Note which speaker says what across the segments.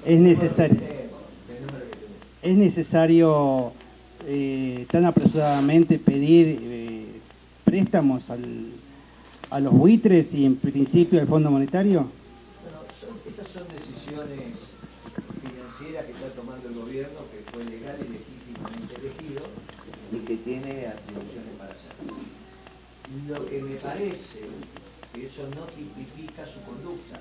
Speaker 1: Es necesario. Es necesario tan apresuradamente pedir préstamos a los buitres y en principio al Fondo Monetario.
Speaker 2: Bueno, esas son decisiones financieras que está tomando el gobierno, que fue legal y legítimamente elegido y que tiene atribuciones para hacerlo. Lo que me parece que eso no tipifica su conducta.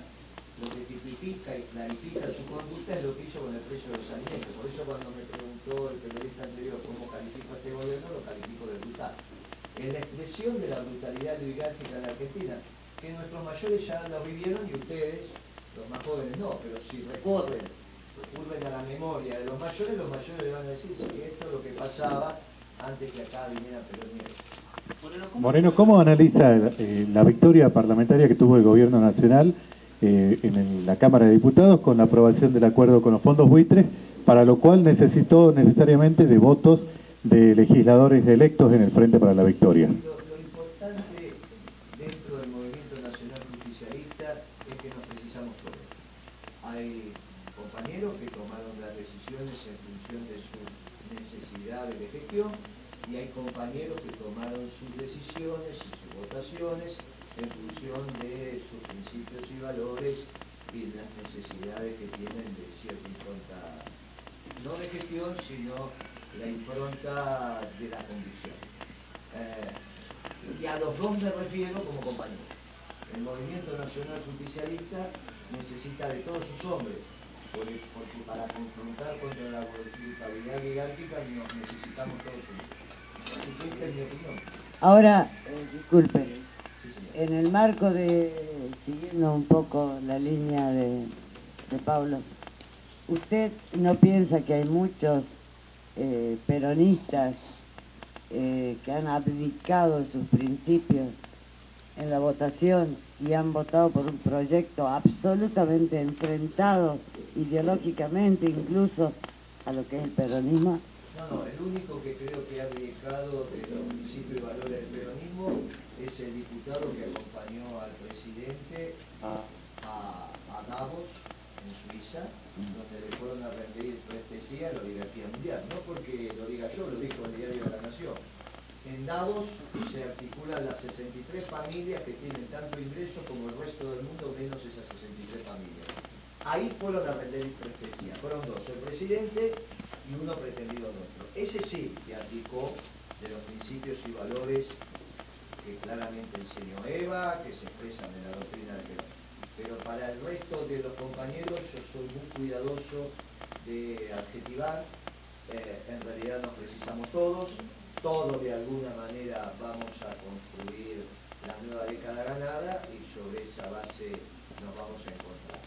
Speaker 2: Lo que tipifica y clarifica su conducta es lo que hizo con el precio de los alimentos. Por eso cuando me preguntó el periodista anterior cómo califico a este gobierno, lo califico de brutal. Es la expresión de la brutalidad oligárquica de la Argentina, que nuestros mayores ya lo vivieron y ustedes, los más jóvenes no, pero si recurren a la memoria de los mayores le van a decir que esto es lo que pasaba antes que acá viniera Perón y Evo.
Speaker 3: Moreno, ¿cómo analiza la victoria parlamentaria que tuvo el gobierno nacional en la Cámara de Diputados con la aprobación del acuerdo con los fondos buitres, para lo cual necesitó necesariamente de votos de legisladores electos en el Frente para la Victoria?
Speaker 2: Lo importante dentro del movimiento nacional justicialista es que nos precisamos todos. Hay compañeros que tomaron las decisiones en función de sus necesidades de gestión y hay compañeros que tomaron sus decisiones y sus votaciones en función de sus principios y valores y las necesidades que tienen de cierta impronta, no de gestión, sino la impronta de la convicción. Y a los dos me refiero como compañeros. El movimiento nacional justicialista necesita de todos sus hombres, porque para confrontar contra la brutalidad oligárquica nos necesitamos todos juntos. Así que esta es mi opinión.
Speaker 4: Ahora, disculpe,
Speaker 2: Sí,
Speaker 4: en el marco de, siguiendo un poco la línea de Pablo, ¿usted no piensa que hay muchos peronistas que han abdicado de sus principios en la votación y han votado por un proyecto absolutamente enfrentado ideológicamente incluso a lo que es el peronismo?
Speaker 2: No, el único que creo que ha abdicado de los principios y valores del peronismo es el diputado que acompañó al presidente a Davos, en Suiza, donde le fueron a rendir pleitesía a la oligarquía mundial. No porque lo diga yo, lo dijo el diario de la Nación. En Davos se articulan las 63 familias que tienen tanto ingreso como el resto del mundo, menos esas 63 familias. Ahí fueron a rendir pleitesía. Fueron dos, el presidente y uno pretendido nuestro. Ese sí que abdicó de los principios y valores que claramente enseñó Eva, que se expresan en la doctrina del Perón. Pero para el resto de los compañeros yo soy muy cuidadoso de adjetivar. En realidad nos precisamos todos de alguna manera vamos a construir la nueva década ganada y sobre esa base nos vamos a encontrar.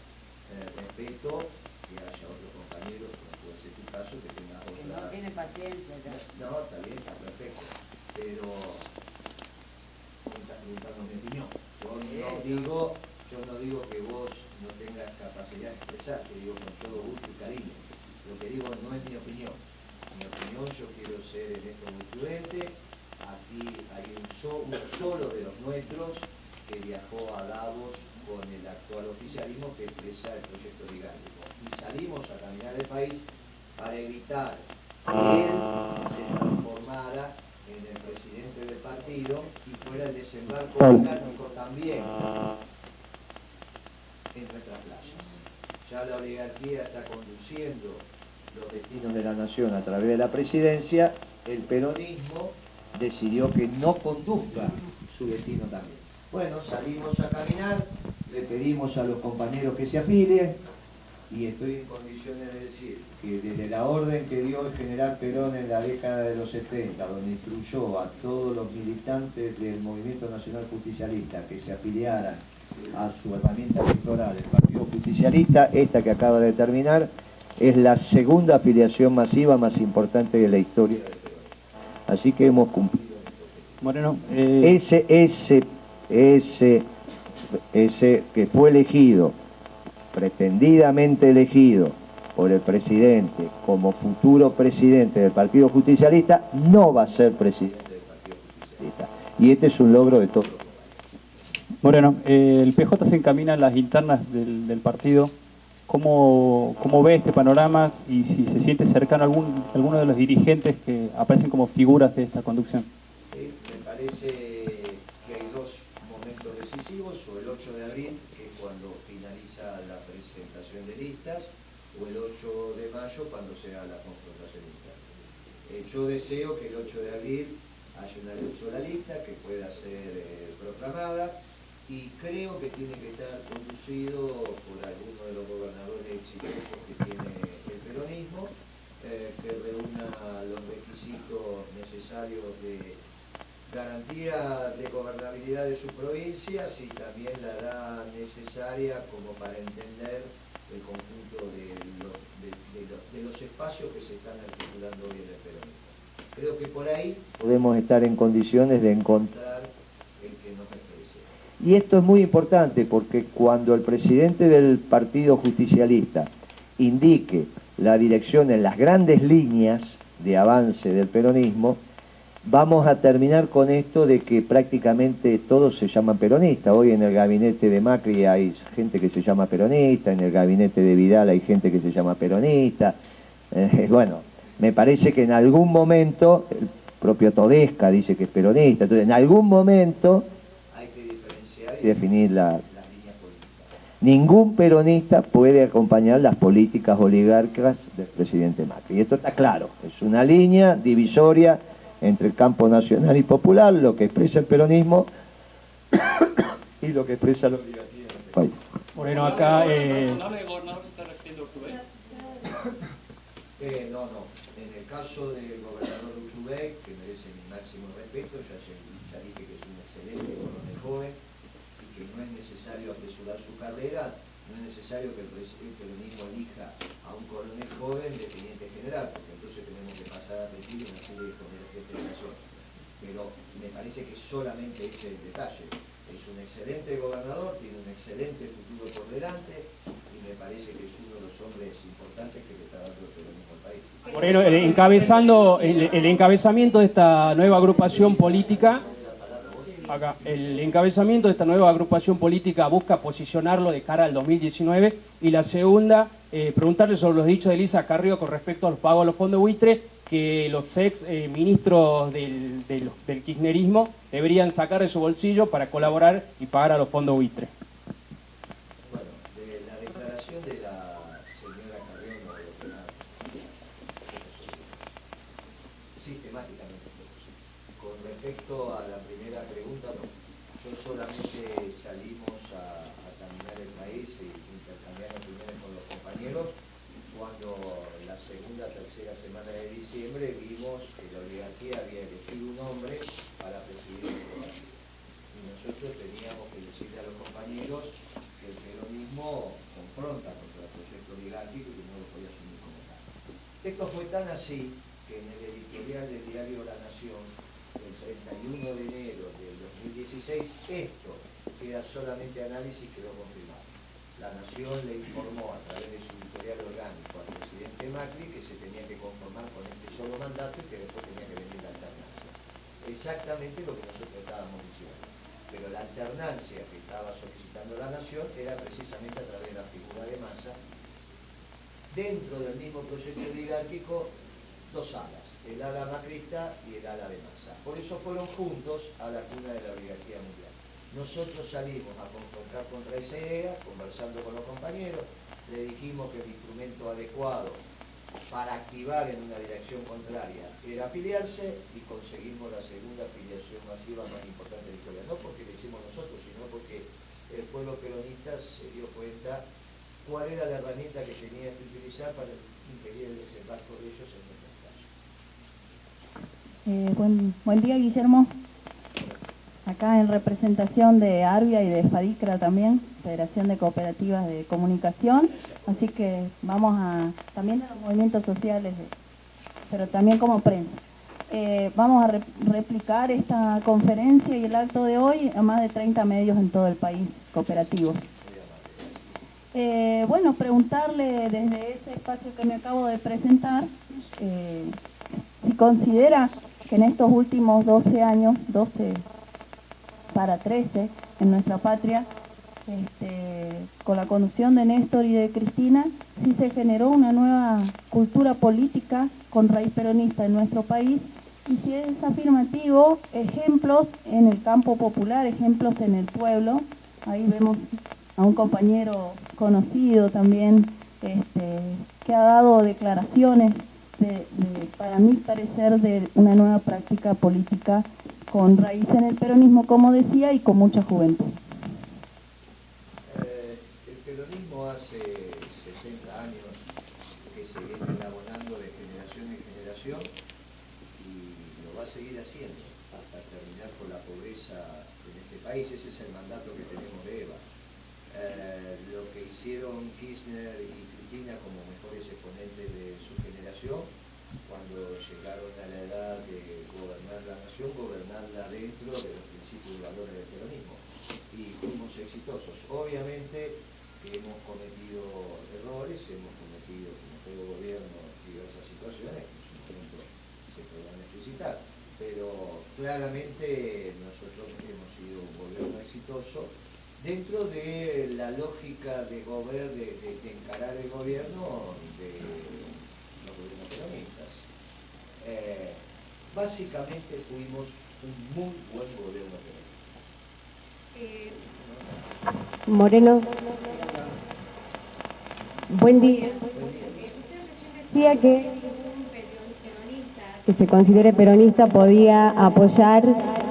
Speaker 2: Respeto que haya otros compañeros, como puede ser tu caso, que tengas otra...
Speaker 4: Que no tiene paciencia ya.
Speaker 2: No, está bien, está perfecto, pero me estás preguntando mi opinión. Yo no digo que vos no tengas capacidad de expresar, te digo con todo gusto y cariño. Lo que digo no es mi opinión. Mi opinión, yo quiero ser en esto muy prudente. Aquí hay uno solo de los nuestros que viajó a Davos con el actual oficialismo que expresa el proyecto oligárquico. Y salimos a caminar el país para evitar que él se transformara en el presidente del partido y fuera el desembarco oligárquico también en nuestras playas. Ya la oligarquía está conduciendo los destinos de la nación a través de la presidencia. El peronismo decidió que no conduzca su destino también. Bueno, salimos a caminar, le pedimos a los compañeros que se afilien y estoy en condiciones de decir que desde la orden que dio el general Perón en la década de los 70, donde instruyó a todos los militantes del Movimiento Nacional Justicialista que se afiliaran a su herramienta electoral, el Partido Justicialista, esta que acaba de terminar, es la segunda afiliación masiva más importante de la historia del Perón. Así que hemos cumplido.
Speaker 1: Moreno,
Speaker 2: ese que fue elegido, pretendidamente elegido por el presidente como futuro presidente del Partido Justicialista, no va a ser presidente del Partido Justicialista. Y este es un logro de todos.
Speaker 5: Moreno, el PJ se encamina en las internas del partido. ¿Cómo ve este panorama y si se siente cercano a alguno de los dirigentes que aparecen como figuras de esta conducción?
Speaker 2: Sí, me parece que hay dos momentos decisivos, o el 8 de abril, que es cuando finaliza la presentación de listas, o el 8 de mayo, cuando sea la confrontación interna. Yo deseo que el 8 de abril haya una sola lista que pueda ser proclamada, y creo que tiene que estar conducido por alguno de los gobernadores exitosos que tiene el peronismo, que reúna los requisitos necesarios de garantía de gobernabilidad de sus provincias y también la edad necesaria como para entender el conjunto de los espacios que se están articulando hoy en el peronismo. Creo que por ahí podemos estar en condiciones de encontrar el que nos exprese. Y esto es muy importante porque cuando el presidente del Partido Justicialista indique la dirección en las grandes líneas de avance del peronismo, vamos a terminar con esto de que prácticamente todos se llaman peronistas. Hoy en el gabinete de Macri hay gente que se llama peronista, en el gabinete de Vidal hay gente que se llama peronista. Bueno, me parece que en algún momento, el propio Todesca dice que es peronista, entonces en algún momento hay que diferenciar y definir las líneas políticas. Ningún peronista puede acompañar las políticas oligárquicas del presidente Macri. Y esto está claro, es una línea divisoria entre el campo nacional y popular, lo que expresa el peronismo y lo que expresa la oligarquía del país.
Speaker 5: Moreno, acá...
Speaker 2: No. En el caso del gobernador Urtubey, que merece mi máximo respeto, ya dije que es un excelente coronel joven y que no es necesario apresurar su carrera, no es necesario que el peronismo elija a un coronel joven de teniente general, porque entonces tenemos que pasar a repetir una serie de generaciones. Pero me parece que solamente ese es el detalle. Es un excelente gobernador, tiene un excelente futuro por delante y me parece que es uno de los hombres importantes que le está dando el peronismo al país.
Speaker 5: Moreno, el encabezamiento de esta nueva agrupación política, busca posicionarlo de cara al 2019, y la segunda, preguntarle sobre los dichos de Elisa Carrió con respecto a los pagos a los fondos buitre, que los ex ministros del kirchnerismo deberían sacar de su bolsillo para colaborar y pagar a los fondos buitre.
Speaker 2: Bueno, de la declaración de la señora Carrió no hay nada sistemáticamente. Con respecto a la primera pregunta, no. Yo solamente salimos a caminar el país y intercambiar opiniones con los compañeros cuando la segunda, tercera semana de diciembre vimos que la oligarquía había elegido un hombre para presidir el partido. Y nosotros teníamos que decirle a los compañeros que el peronismo confronta contra el proyecto oligárquico y que no lo podía asumir como tal. Esto fue tan así que en el editorial del diario La Nación, el 31 de enero del 2016, esto queda solamente análisis que lo confirmaba. La Nación le informó a través de su editorial orgánico al presidente Macri que se tenía que conformar con este solo mandato y que después tenía que venir la alternancia. Exactamente lo que nosotros estábamos diciendo. Pero la alternancia que estaba solicitando la Nación era precisamente a través de la figura de Massa. Dentro del mismo proyecto oligárquico, dos alas, el ala macrista y el ala de Massa. Por eso fueron juntos a la cuna de la oligarquía mundial. Nosotros salimos a confrontar contra esa idea, conversando con los compañeros, le dijimos que el instrumento adecuado para activar en una dirección contraria era afiliarse y conseguimos la segunda afiliación masiva más importante de la historia. No porque lo hicimos nosotros, sino porque el pueblo peronista se dio cuenta cuál era la herramienta que tenía que utilizar para impedir el desembarco de ellos en nuestro caso.
Speaker 6: Buen día, Guillermo. Acá en representación de Arbia y de FADICRA también, Federación de Cooperativas de Comunicación, así que vamos a, también de los movimientos sociales, pero también como prensa. Vamos a replicar esta conferencia y el acto de hoy a más de 30 medios en todo el país, cooperativos. Bueno, preguntarle desde ese espacio que me acabo de presentar, si considera que en estos últimos 12 años, 12 para 13, en nuestra patria. Con la conducción de Néstor y de Cristina, sí se generó una nueva cultura política con raíz peronista en nuestro país, y si es afirmativo, ejemplos en el campo popular, ejemplos en el pueblo. Ahí vemos a un compañero conocido también, que ha dado declaraciones para mi parecer, de una nueva práctica política con raíz en el peronismo, como decía, y con mucha juventud.
Speaker 2: El peronismo hace 60 años que se viene elaborando de generación en generación y lo va a seguir haciendo hasta terminar con la pobreza en este país. Ese es el mandato que tenemos de Eva. Lo que hicieron Kirchner y Cristina como mejores exponentes de su generación, cuando llegaron a la edad de gobernar la nación, gobernarla dentro de los principios y valores del peronismo. Y fuimos exitosos. Obviamente hemos cometido errores, hemos cometido, como todo gobierno, diversas situaciones que en su momento se podrán explicitar, pero claramente nosotros hemos sido un gobierno exitoso dentro de la lógica de encarar el gobierno de los gobiernos peronistas. Básicamente fuimos un muy buen gobierno peronista.
Speaker 7: Moreno, buen día. Decía que se considere peronista podía apoyar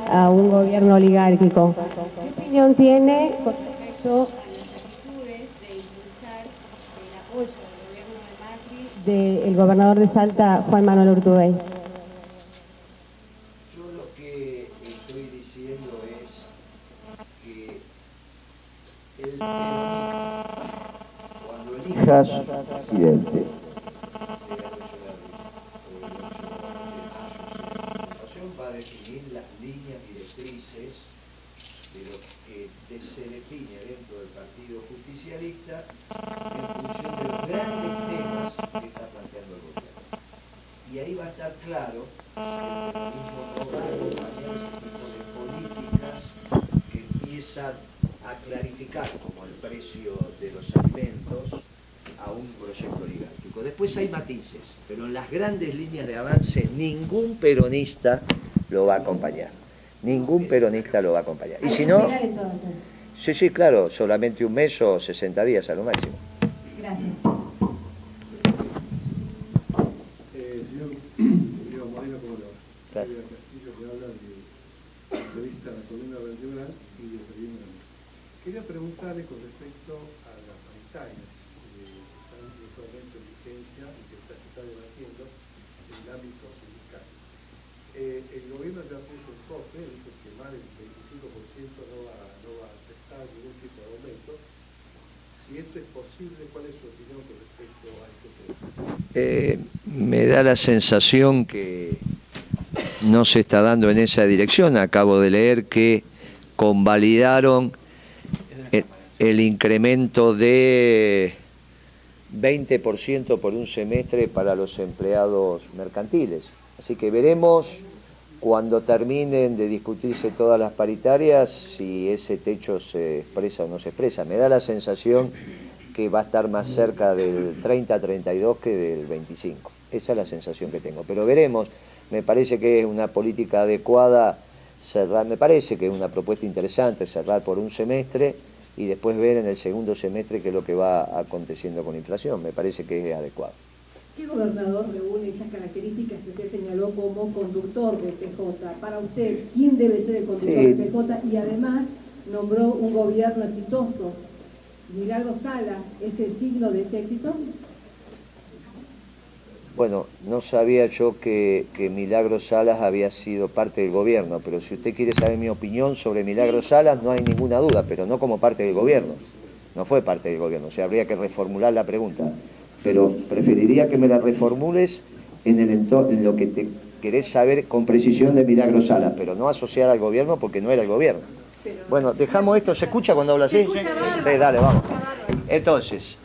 Speaker 7: a un gobierno oligárquico. ¿Qué opinión tiene con respecto a las actitudes de impulsar el apoyo del gobierno de Macri del gobernador de Salta, Juan Manuel Urtubey?
Speaker 2: Yo lo que estoy diciendo es que el peronismo, cuando elija a su presidente, va a definir las líneas directrices de lo que se define dentro del Partido Justicialista en función de los grandes temas que está planteando el gobierno. Y ahí va a estar claro que el peronismo no va a acompañar ese tipo de políticas que empiezan a clarificar, como el precio de los alimentos, a un proyecto oligárquico. Después hay matices, pero en las grandes líneas de avance ningún peronista lo va a acompañar. Ningún peronista lo va a acompañar. Y si no, sí, claro, solamente un mes o 60 días a lo máximo.
Speaker 7: Gracias.
Speaker 8: Señor Moreno, ¿cómo lo va?
Speaker 2: Gracias.
Speaker 8: Castillo, que habla de la revista La Columna Vertebral y de Periodismo de la Mesa. Quería preguntarle con respecto a las paritarias que están en este momento en vigencia y que se está debatiendo en el ámbito sindical. El gobierno ya puso un tope, dice que más del 25% no va a aceptar ningún tipo de aumento. Si esto es posible, ¿cuál es su opinión con respecto a este tema?
Speaker 2: Me da la sensación que no se está dando en esa dirección. Acabo de leer que convalidaron el incremento de 20% por un semestre para los empleados mercantiles. Así que veremos cuando terminen de discutirse todas las paritarias si ese techo se expresa o no se expresa. Me da la sensación que va a estar más cerca del 30-32 que del 25. Esa es la sensación que tengo. Pero veremos. Me parece que es una política adecuada cerrar, me parece que es una propuesta interesante cerrar por un semestre y después ver en el segundo semestre qué es lo que va aconteciendo con la inflación. Me parece que es adecuado.
Speaker 9: ¿Qué gobernador reúne esas características que usted señaló como conductor del PJ? Para usted, ¿quién debe ser el conductor del PJ? Y además nombró un gobierno exitoso. ¿Milagro Sala es el signo de ese éxito?
Speaker 2: Bueno, no sabía yo que Milagro Salas había sido parte del gobierno, pero si usted quiere saber mi opinión sobre Milagro Salas, no hay ninguna duda, pero no como parte del gobierno. No fue parte del gobierno, o sea, habría que reformular la pregunta. Pero preferiría que me la reformules en lo que te querés saber con precisión de Milagro Salas, pero no asociada al gobierno porque no era el gobierno. Bueno, dejamos esto. ¿Se escucha cuando hablo así? Sí, dale, vamos. Entonces,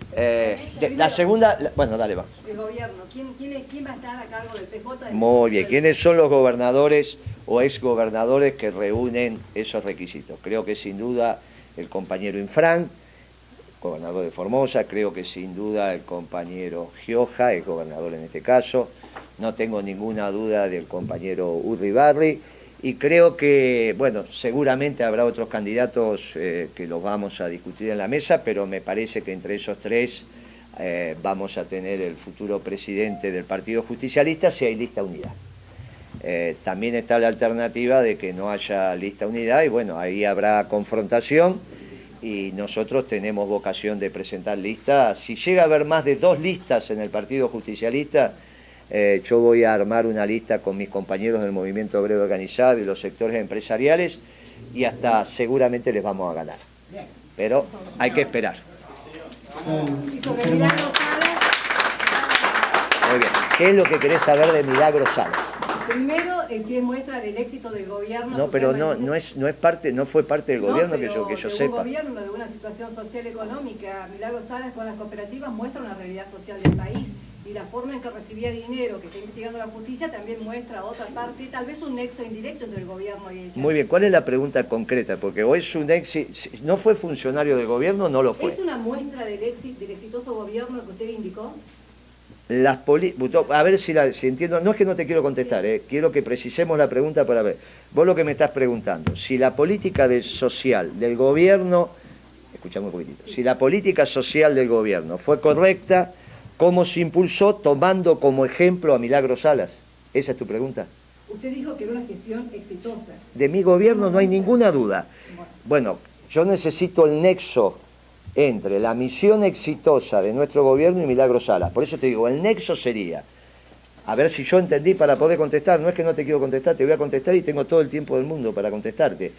Speaker 2: la segunda... Bueno, dale, vamos.
Speaker 9: El gobierno. ¿Quién va a estar a cargo del PJ?
Speaker 2: Muy bien. ¿Quiénes son los gobernadores o exgobernadores que reúnen esos requisitos. Creo que sin duda el compañero Infran, gobernador de Formosa, creo que sin duda el compañero Gioja, el gobernador en este caso, no tengo ninguna duda del compañero Urribarri, y creo que, bueno, seguramente habrá otros candidatos que los vamos a discutir en la mesa, pero me parece que entre esos tres vamos a tener el futuro presidente del Partido Justicialista si hay lista unidad. También está la alternativa de que no haya lista unidad y bueno, ahí habrá confrontación y nosotros tenemos vocación de presentar listas. Si llega a haber más de 2 listas en el Partido Justicialista, yo voy a armar una lista con mis compañeros del Movimiento Obrero Organizado y los sectores empresariales y hasta seguramente les vamos a ganar. Pero hay que esperar. Muy bien. ¿Qué es lo que querés saber de Milagro Salas?
Speaker 9: Primero, si es muestra del éxito del gobierno.
Speaker 2: No, pero no fue parte del gobierno que yo sepa.
Speaker 9: Un gobierno de una situación social económica, Milagro Salas con las cooperativas muestra una realidad social del país y la forma en que recibía dinero que está investigando la justicia también muestra otra parte, tal vez un nexo indirecto entre el gobierno y ella.
Speaker 2: Muy bien, ¿cuál es la pregunta concreta? Porque o es un éxito, no fue funcionario del gobierno, no lo fue.
Speaker 9: ¿Es una muestra del exitoso gobierno que usted indicó?
Speaker 2: A ver si entiendo, no es que no te quiero contestar, quiero que precisemos la pregunta para ver. Vos lo que me estás preguntando, si la política social del gobierno, escuchame un poquitito, si la política social del gobierno fue correcta, ¿cómo se impulsó tomando como ejemplo a Milagro Salas? ¿Esa es tu pregunta?
Speaker 9: Usted dijo que era una gestión exitosa.
Speaker 2: De mi gobierno no hay ninguna duda. Bueno, yo necesito el nexo entre la misión exitosa de nuestro gobierno y Milagro Salas. Por eso te digo, el nexo sería, a ver si yo entendí para poder contestar, no es que no te quiero contestar, te voy a contestar y tengo todo el tiempo del mundo para contestarte,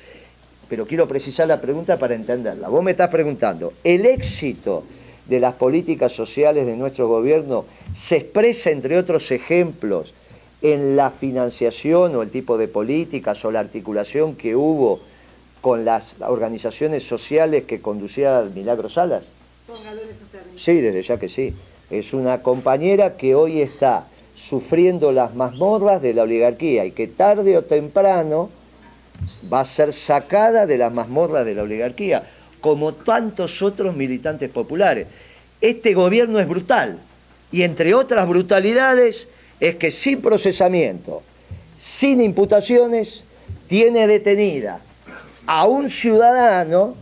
Speaker 2: pero quiero precisar la pregunta para entenderla. Vos me estás preguntando, ¿el éxito de las políticas sociales de nuestro gobierno se expresa, entre otros ejemplos, en la financiación o el tipo de políticas o la articulación que hubo con las organizaciones sociales que conducía Milagro Salas? Sí, desde ya que sí. Es una compañera que hoy está sufriendo las mazmorras de la oligarquía y que tarde o temprano va a ser sacada de las mazmorras de la oligarquía, como tantos otros militantes populares. Este gobierno es brutal y entre otras brutalidades es que sin procesamiento, sin imputaciones, tiene detenida a un ciudadano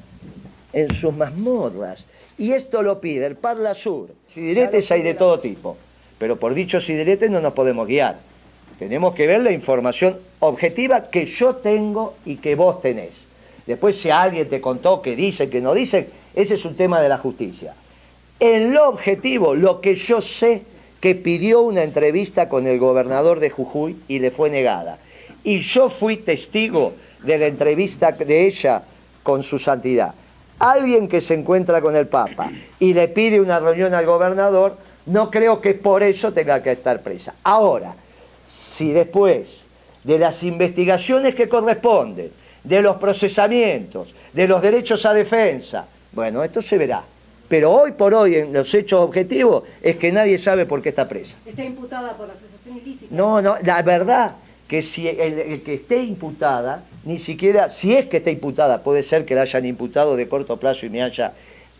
Speaker 2: en sus mazmorras. Y esto lo pide el Parla Sur. Si diretes hay de todo tipo, pero por dichos y diretes no nos podemos guiar. Tenemos que ver la información objetiva que yo tengo y que vos tenés. Después si alguien te contó que dicen, que no dicen, ese es un tema de la justicia. En lo objetivo, lo que yo sé, que pidió una entrevista con el gobernador de Jujuy y le fue negada. Y yo fui testigo de la entrevista de ella con su santidad. Alguien que se encuentra con el Papa y le pide una reunión al gobernador, no creo que por eso tenga que estar presa. Ahora, si después de las investigaciones que corresponden, de los procesamientos, de los derechos a defensa, bueno, esto se verá. Pero hoy por hoy, en los hechos objetivos, es que nadie sabe por qué está presa.
Speaker 9: ¿Está imputada por la asociación ilícita?
Speaker 2: No, la verdad que si el que esté imputada, ni siquiera, si es que está imputada, puede ser que la hayan imputado de corto plazo y me haya...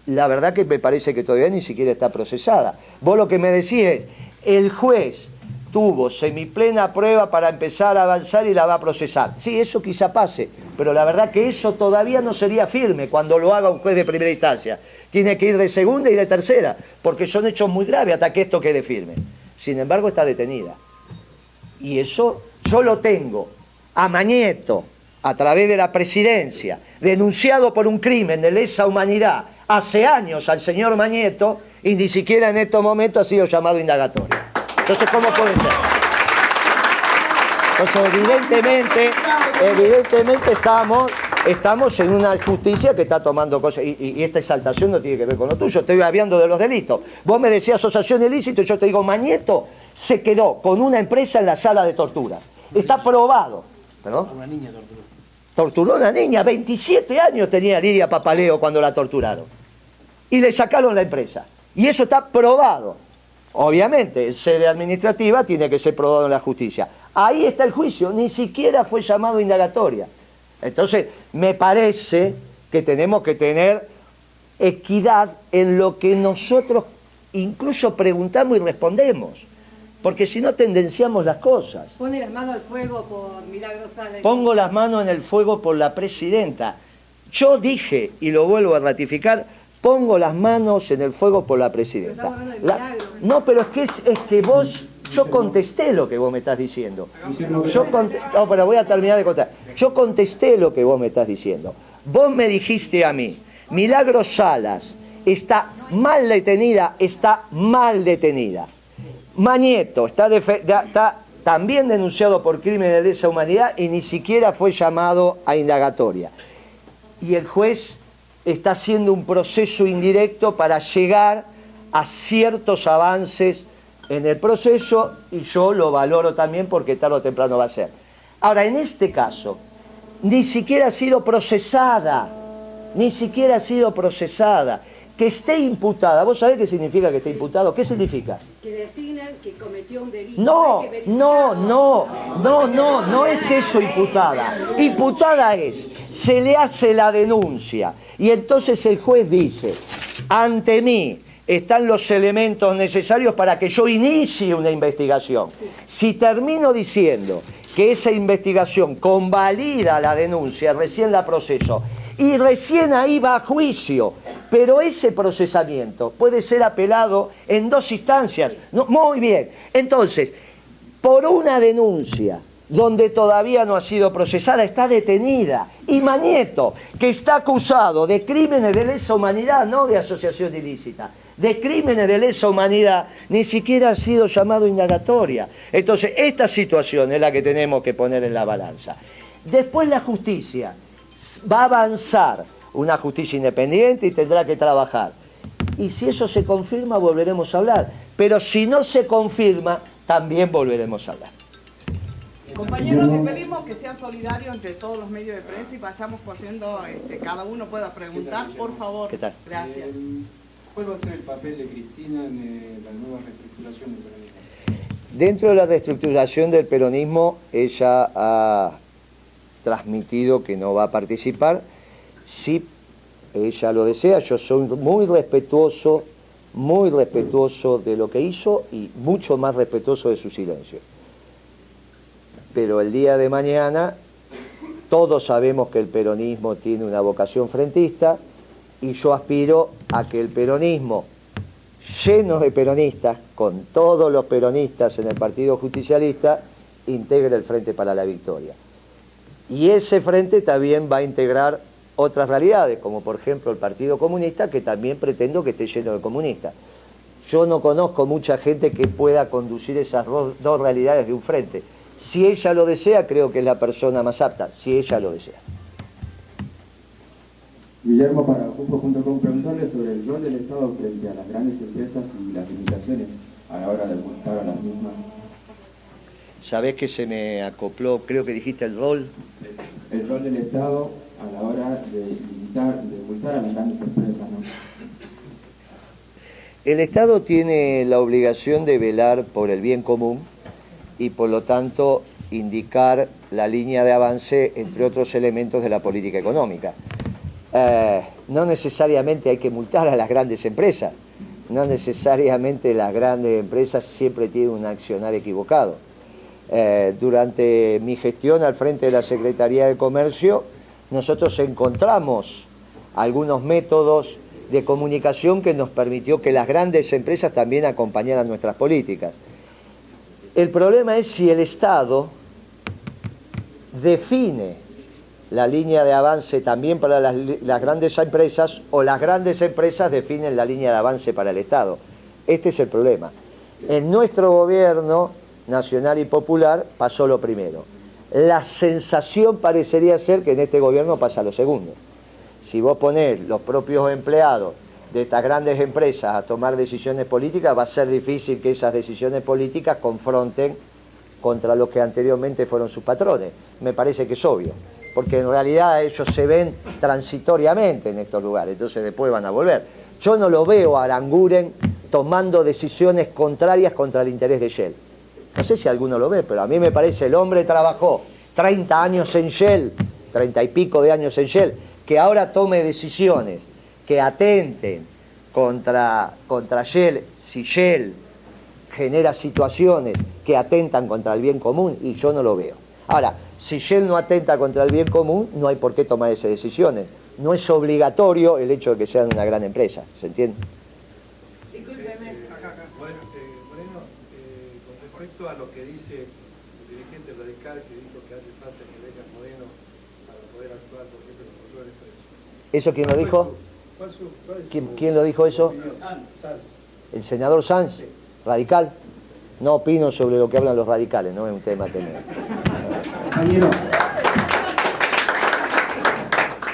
Speaker 2: La verdad que me parece que todavía ni siquiera está procesada. Vos lo que me decís es, el juez tuvo semiplena prueba para empezar a avanzar y la va a procesar. Sí, eso quizá pase, pero la verdad que eso todavía no sería firme cuando lo haga un juez de primera instancia. Tiene que ir de segunda y de tercera, porque son hechos muy graves hasta que esto quede firme. Sin embargo, está detenida. Y eso yo lo tengo a Mañeto, a través de la presidencia, denunciado por un crimen de lesa humanidad hace años al señor Mañeto, y ni siquiera en estos momentos ha sido llamado indagatorio. Entonces, ¿cómo puede ser? Entonces, evidentemente estamos en una justicia que está tomando cosas, y esta exaltación no tiene que ver con lo tuyo, estoy hablando de los delitos. Vos me decías asociación ilícita y yo te digo, Mañeto se quedó con una empresa en la sala de tortura. Está probado. ¿Perdón?
Speaker 1: Una niña torturó.
Speaker 2: Torturó a una niña, 27 años tenía Lidia Papaleo cuando la torturaron. Y le sacaron la empresa. Y eso está probado. Obviamente, en sede administrativa tiene que ser probado en la justicia. Ahí está el juicio, ni siquiera fue llamado a indagatoria. Entonces, me parece que tenemos que tener equidad en lo que nosotros incluso preguntamos y respondemos, porque si no tendenciamos las cosas.
Speaker 9: Pone las manos al fuego por Milagro Sala.
Speaker 2: Pongo las manos en el fuego por la presidenta. Yo dije, y lo vuelvo a ratificar, pongo las manos en el fuego por la presidenta. No, pero es que vos, yo contesté lo que vos me estás diciendo. No, pero voy a terminar de contar. Yo contesté lo que vos me estás diciendo. Vos me dijiste a mí, Milagro Salas está mal detenida, está mal detenida. Mañeto está también denunciado por crímenes de lesa humanidad y ni siquiera fue llamado a indagatoria. Y el juez está haciendo un proceso indirecto para llegar a ciertos avances en el proceso, y yo lo valoro también porque tarde o temprano va a ser. Ahora, en este caso, ni siquiera ha sido procesada, ni siquiera ha sido procesada. Que esté imputada, ¿vos sabés qué significa que esté imputado? ¿Qué significa?
Speaker 9: Que designan que cometió un delito.
Speaker 2: No es eso imputada. Imputada es, se le hace la denuncia y entonces el juez dice, ante mí están los elementos necesarios para que yo inicie una investigación. Si termino diciendo que esa investigación convalida la denuncia, recién la proceso, y recién ahí va a juicio, pero ese procesamiento puede ser apelado en 2 instancias. No, muy bien, entonces, por una denuncia donde todavía no ha sido procesada, está detenida. Y Mañeto, que está acusado de crímenes de lesa humanidad, no de asociación ilícita, de crímenes de lesa humanidad, ni siquiera ha sido llamado a indagatoria. Entonces, esta situación es la que tenemos que poner en la balanza. Después la justicia va a avanzar, una justicia independiente, y tendrá que trabajar. Y si eso se confirma, volveremos a hablar. Pero si no se confirma, también volveremos a hablar.
Speaker 10: Compañeros, les pedimos que sean solidarios entre todos los medios de prensa y vayamos corriendo, cada uno pueda preguntar, por favor.
Speaker 2: ¿Qué tal?
Speaker 10: Gracias.
Speaker 11: ¿Cuál va a ser el papel de Cristina en la nueva reestructuración del peronismo?
Speaker 2: Dentro de la reestructuración del peronismo, ella ha transmitido que no va a participar. Si ella lo desea, yo soy muy respetuoso de lo que hizo y mucho más respetuoso de su silencio. Pero el día de mañana todos sabemos que el peronismo tiene una vocación frentista y yo aspiro a que el peronismo, lleno de peronistas, con todos los peronistas en el Partido Justicialista, integre el Frente para la Victoria. Y ese frente también va a integrar otras realidades, como por ejemplo el Partido Comunista, que también pretendo que esté lleno de comunistas. Yo no conozco mucha gente que pueda conducir esas dos realidades de un frente. Si ella lo desea, creo que es la persona más apta, si ella lo desea.
Speaker 12: Guillermo, para Ocupo.com, preguntarle sobre el rol del Estado frente a las grandes empresas y las limitaciones a la hora de multar a las mismas.
Speaker 2: ¿Sabés que se me acopló, creo que dijiste el rol?
Speaker 12: El rol del Estado a la hora de multar a las grandes empresas, ¿no?
Speaker 2: El Estado tiene la obligación de velar por el bien común y por lo tanto indicar la línea de avance entre otros elementos de la política económica. No necesariamente hay que multar a las grandes empresas, no necesariamente las grandes empresas siempre tienen un accionar equivocado. Durante mi gestión al frente de la Secretaría de Comercio, nosotros encontramos algunos métodos de comunicación que nos permitió que las grandes empresas también acompañaran nuestras políticas. El problema es si el Estado define la línea de avance también para las grandes empresas o las grandes empresas definen la línea de avance para el Estado. Este es el problema. En nuestro gobierno nacional y popular pasó lo primero. La sensación parecería ser que en este gobierno pasa lo segundo. Si vos ponés los propios empleados de estas grandes empresas a tomar decisiones políticas, va a ser difícil que esas decisiones políticas confronten contra los que anteriormente fueron sus patrones. Me parece que es obvio, porque en realidad ellos se ven transitoriamente en estos lugares, entonces después van a volver. Yo no lo veo a Aranguren tomando decisiones contrarias contra el interés de Shell. No sé si alguno lo ve, pero a mí me parece, el hombre trabajó 30 años en Shell, 30 y pico de años en Shell, que ahora tome decisiones que atenten contra Shell, si Shell genera situaciones que atentan contra el bien común, y yo no lo veo. Ahora, si Shell no atenta contra el bien común, no hay por qué tomar esas decisiones. No es obligatorio el hecho de que sean una gran empresa, ¿se entiende?
Speaker 8: Moreno, con respecto a lo que dice el dirigente radical, que dijo que hace falta que venga Moreno para poder actuar por ejemplo en los controles presos.
Speaker 2: ¿Eso quién lo dijo? ¿Quién lo dijo eso?
Speaker 8: Sanz.
Speaker 2: ¿El senador Sanz? ¿Radical? No opino sobre lo que hablan los radicales, no es un tema que me...
Speaker 1: Compañero,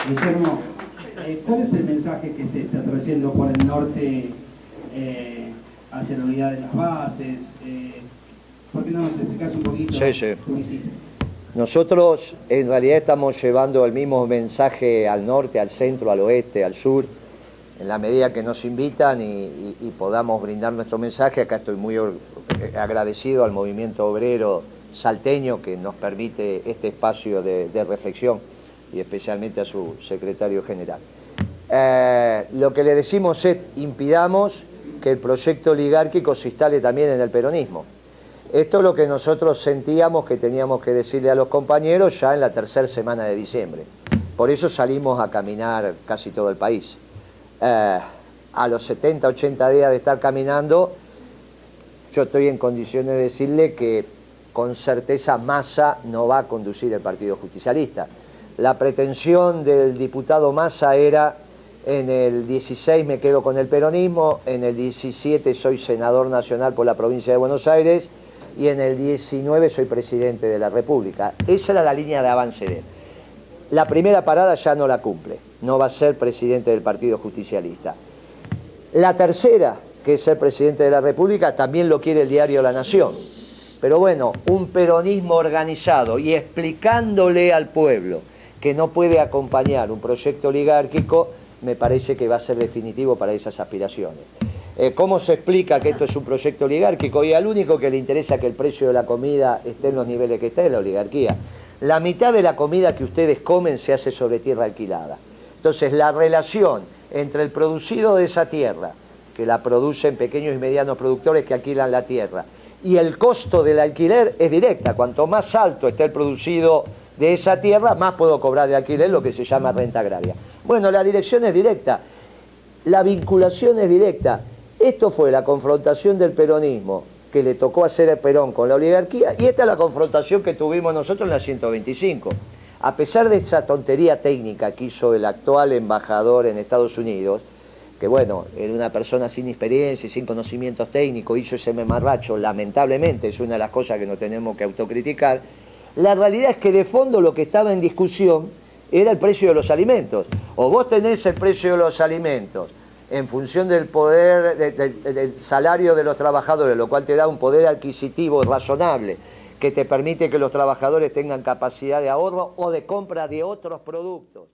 Speaker 1: Guillermo, ¿cuál es el mensaje que se está trayendo por el norte hacia la unidad de las bases? ¿Por qué no nos explicás un poquito?
Speaker 2: Sí.
Speaker 1: ¿Cómo hiciste?
Speaker 2: Nosotros en realidad estamos llevando el mismo mensaje al norte, al centro, al oeste, al sur, en la medida que nos invitan y podamos brindar nuestro mensaje. Acá estoy muy agradecido al movimiento obrero salteño que nos permite este espacio de reflexión y especialmente a su secretario general. Lo que le decimos es: impidamos que el proyecto oligárquico se instale también en el peronismo. Esto es lo que nosotros sentíamos que teníamos que decirle a los compañeros ya en la tercera semana de diciembre. Por eso salimos a caminar casi todo el país. A los 70, 80 días de estar caminando, yo estoy en condiciones de decirle que con certeza Massa no va a conducir el Partido Justicialista. La pretensión del diputado Massa era: en el 16 me quedo con el peronismo, en el 17 soy senador nacional por la provincia de Buenos Aires y en el 19 soy presidente de la República. Esa era la línea de avance de él. La primera parada ya no la cumple, no va a ser presidente del Partido Justicialista. La tercera, que es ser presidente de la República, también lo quiere el diario La Nación. Pero bueno, un peronismo organizado y explicándole al pueblo que no puede acompañar un proyecto oligárquico, me parece que va a ser definitivo para esas aspiraciones. ¿Cómo se explica que esto es un proyecto oligárquico? Y al único que le interesa que el precio de la comida esté en los niveles que está es la oligarquía. La mitad de la comida que ustedes comen se hace sobre tierra alquilada. Entonces, la relación entre el producido de esa tierra, que la producen pequeños y medianos productores que alquilan la tierra, y el costo del alquiler es directa. Cuanto más alto esté el producido de esa tierra, más puedo cobrar de alquiler, lo que se llama renta agraria. Bueno, la dirección es directa, la vinculación es directa. Esto fue la confrontación del peronismo que le tocó hacer a Perón con la oligarquía, y esta es la confrontación que tuvimos nosotros en la 125. A pesar de esa tontería técnica que hizo el actual embajador en Estados Unidos, que bueno, era una persona sin experiencia y sin conocimientos técnicos, hizo ese memarracho, lamentablemente, es una de las cosas que nos tenemos que autocriticar. La realidad es que de fondo lo que estaba en discusión era el precio de los alimentos. O vos tenés el precio de los alimentos en función del poder, del salario de los trabajadores, lo cual te da un poder adquisitivo razonable, que te permite que los trabajadores tengan capacidad de ahorro o de compra de otros productos.